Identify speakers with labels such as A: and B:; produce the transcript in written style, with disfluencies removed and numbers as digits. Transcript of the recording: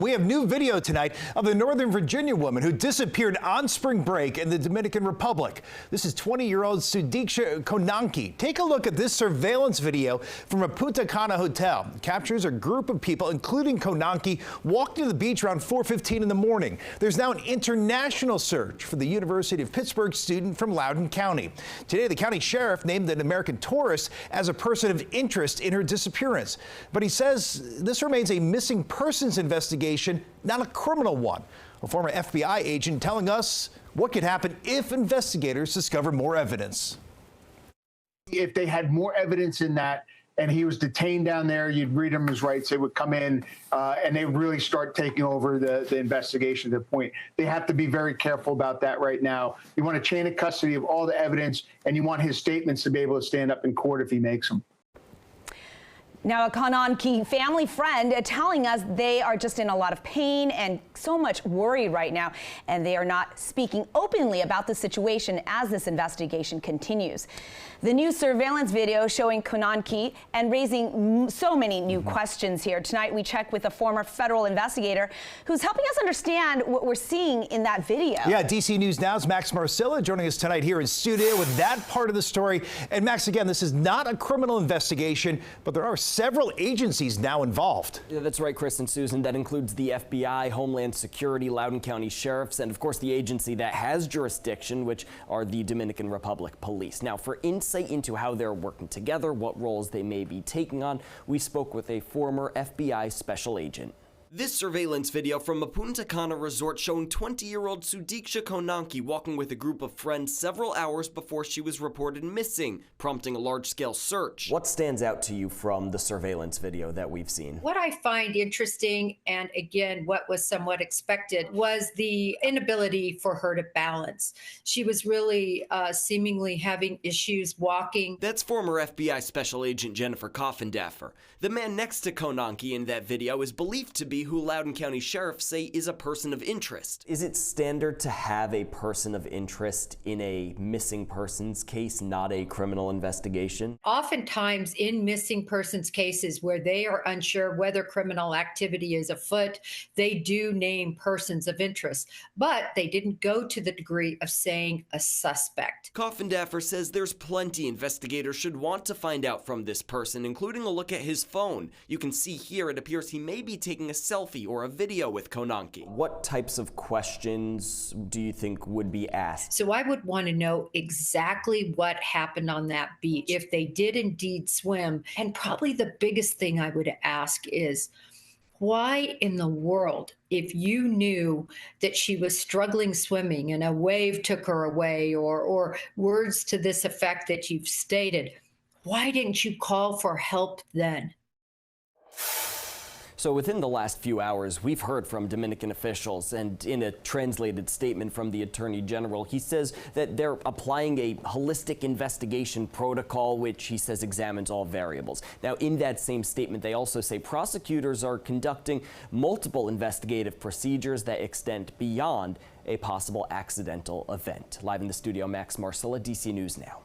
A: We have new video tonight of a Northern Virginia woman who disappeared on spring break in the Dominican Republic. This is 20-year-old Sudiksha Konanki. Take a look at this surveillance video from a Punta Cana hotel. It captures a group of people, including Konanki, walking to the beach around 4:15 in the morning. There's now an international search for the University of Pittsburgh student from Loudoun County. Today, the county sheriff named an American tourist as a person of interest in her disappearance. But he says this remains a missing persons investigation, not a criminal one. A former FBI agent telling us what could happen if investigators discover more evidence.
B: If they had more evidence in that and he was detained down there, you'd read him his rights. They would come in and they would really start taking over the investigation to the point. They have to be very careful about that right now. You want a chain of custody of all the evidence, and you want his statements to be able to stand up in court if he makes them.
C: Now, a Konanki family friend telling us they are just in a lot of pain and so much worry right now, and they are not speaking openly about the situation as this investigation continues. The new surveillance video showing Konanki and raising so many new questions here. Tonight, we check with a former federal investigator who's helping us understand what we're seeing in that video.
A: Yeah, DC News Now's Max Marcilla joining us tonight here in studio with that part of the story. And Max, again, this is not a criminal investigation, but there are several agencies now involved.
D: Yeah, that's right, Chris and Susan. That includes the FBI, Homeland Security, Loudoun County Sheriffs, and of course the agency that has jurisdiction, which are the Dominican Republic Police. Now, for insight into how they're working together, what roles they may be taking on, we spoke with a former FBI special agent. This surveillance video from a Punta Cana resort showing 20-year-old Sudiksha Konanki walking with a group of friends several hours before she was reported missing, prompting a large-scale search. What stands out to you from the surveillance video that we've seen?
E: What I find interesting, and again, what was somewhat expected, was the inability for her to balance. She was really seemingly having issues walking.
D: That's former FBI Special Agent Jennifer Coffindaffer. The man next to Konanki in that video is believed to be who Loudoun County sheriffs say is a person of interest. Is it standard to have a person of interest in a missing persons case, not a criminal investigation?
E: Oftentimes in missing persons cases where they are unsure whether criminal activity is afoot, they do name persons of interest, but they didn't go to the degree of saying a suspect.
D: Coffindaffer says there's plenty investigators should want to find out from this person, including a look at his phone. You can see here it appears he may be taking a selfie or a video with Konanki. What types of questions do you think would be asked?
E: So I would want to know exactly what happened on that beach, if they did indeed swim. And probably the biggest thing I would ask is, why in the world, if you knew that she was struggling swimming and a wave took her away, or words to this effect that you've stated, why didn't you call for help then?
D: So within the last few hours, we've heard from Dominican officials, and in a translated statement from the Attorney General, he says that they're applying a holistic investigation protocol, which he says examines all variables. Now, in that same statement, they also say prosecutors are conducting multiple investigative procedures that extend beyond a possible accidental event. Live in the studio, Max Marcilla, DC News Now.